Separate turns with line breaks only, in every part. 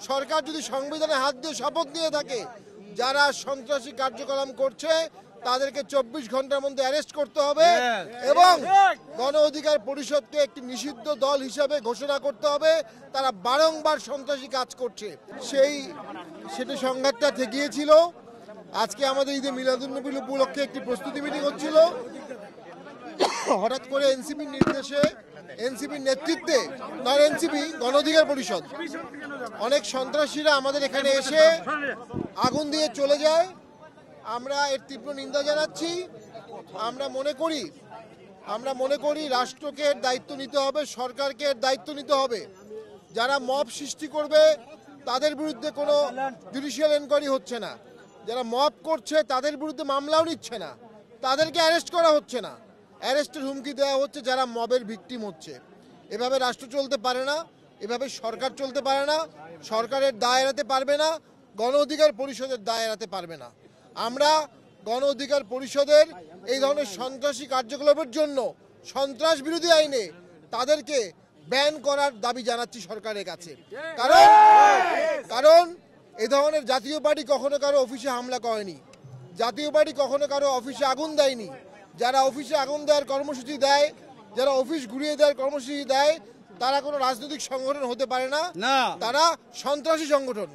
সরকার যদি সংবিধানে হাত দিয়ে শপথ নিয়ে থাকে, যারা সন্ত্রাসী কার্যক্রম করছে তাদেরকে 24 ঘন্টার মধ্যে অ্যারেস্ট করতে হবে এবং গণ অধিকার পরিষদকে একটি নিষিদ্ধ দল হিসাবে ঘোষণা করতে হবে। তারা বারংবার সন্ত্রাসী কাজ করছে, সেটা সংঘাতটা গিয়েছিল। আজকে আমাদের ঈদে মিলাদুন্নবী উপলক্ষে একটি প্রস্তুতি মিটিং হচ্ছিল, হঠাৎ করে এনসিপির নির্দেশে, এনসিপির নেতৃত্বে, নয় এনসিপি গণ অধিকার পরিষদ, অনেক সন্ত্রাসীরা আমাদের এখানে এসে আগুন দিয়ে চলে যায়। আমরা এর তীব্র নিন্দা জানাচ্ছি। আমরা মনে করি রাষ্ট্রকে এর দায়িত্ব নিতে হবে, সরকারকে এর দায়িত্ব নিতে হবে। যারা মব সৃষ্টি করবে তাদের বিরুদ্ধে কোনো জুডিশিয়াল এনকোয়ারি হচ্ছে না, যারা মব করছে তাদের বিরুদ্ধে মামলাও নিচ্ছে না, তাদেরকে অ্যারেস্ট করা হচ্ছে না, অ্যারেস্টের হুমকি দেওয়া হচ্ছে যারা মবের ভিকটিম হচ্ছে। এভাবে রাষ্ট্র চলতে পারে না, এভাবে সরকার চলতে পারে না। সরকারের দায় এড়াতে পারবে না, গণ অধিকার পরিষদের দায় এড়াতে পারবে না। আমরা গণ অধিকার পরিষদের এই ধরনের সন্ত্রাসী কার্যকলাপের জন্য সন্ত্রাস বিরোধী আইনে তাদেরকে ব্যান করার দাবি জানাচ্ছি সরকারের কাছে। কারণ এই ধরনের জাতীয় পার্টি কখনো কারো অফিসে হামলা করেনি, জাতীয় পার্টি কখনো কারো অফিসে আগুন দেয়নি। যারা অফিসে আগুন দেওয়ার কর্মসূচি দেয়, যারা অফিস ঘুরিয়ে দেওয়ার কর্মসূচি দেয়, তারা কোনো রাজনৈতিক সংগঠন হতে পারে না, তারা সন্ত্রাসী সংগঠন।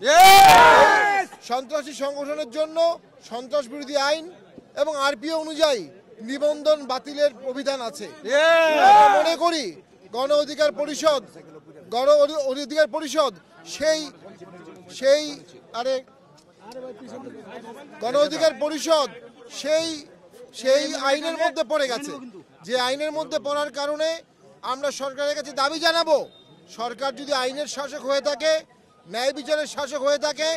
সন্ত্রাসী সংগঠনের জন্য সন্ত্রাস বিরোধী আইন এবং আরপিও অনুযায়ী নিবন্ধন বাতিলের অভিধান আছে। আমরা মনে করি গণ অধিকার পরিষদ সেই আইনের মধ্যে পড়ে গেছে, যে আইনের মধ্যে পড়ার কারণে আমরা সরকারের কাছে দাবি জানাবো, সরকার যদি আইনের শাসক হয়ে থাকে, ন্যায় বিচারের শাসক হয়ে থাকে,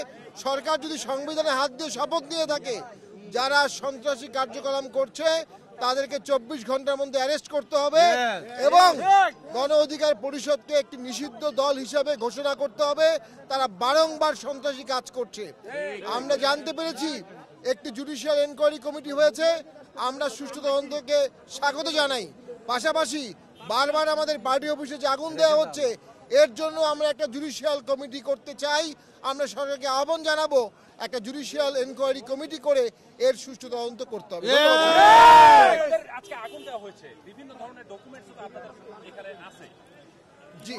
সরকার যদি সংবিধানে হাত দিয়ে শপথ নিয়ে থাকে, যারা সন্ত্রাসী কার্যক্রম করছে তাদেরকে 24 ঘন্টার মধ্যে অ্যারেস্ট করতে হবে এবং গণ অধিকার পরিষদকে একটি নিষিদ্ধ দল হিসাবে ঘোষণা করতে হবে। তারা বারংবার সন্ত্রাসী কাজ করছে। আমরা জানতে পেরেছি একটি জুডিশিয়াল এনকোয়ারি কমিটি হয়েছে, আমরা সুষ্ঠু তদন্তকে স্বাগত জানাই। পাশাপাশি বারবার আমাদের পার্টি অফিসে যে আগুন দেওয়া হচ্ছে, এর জন্য আমরা একটা জুডিশিয়াল কমিটি করতে চাই। আমরা সরকারকে আহ্বান জানাবো একটা জুডিশিয়াল এনকোয়ারি কমিটি করে এর সুষ্ঠু তদন্ত করতে হবে।
আজকে আগুন দেওয়া হয়েছে, বিভিন্ন ধরনের ডকুমেন্টস তো আপনাদের এখানে আছে।
জি,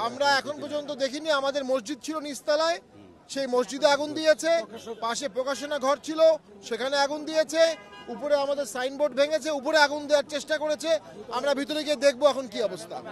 আমরা এখন পর্যন্ত দেখিনি। আমাদের মসজিদ ছিল নিচতলায়, সেই মসজিদে আগুন দিয়েছে, পাশে প্রকাশনা ঘর ছিল সেখানে আগুন দিয়েছে, উপরে আমাদের সাইনবোর্ড ভেঙেছে, উপরে আগুন দেওয়ার চেষ্টা করেছে। আমরা ভিতরে গিয়ে দেখবো এখন কি অবস্থা।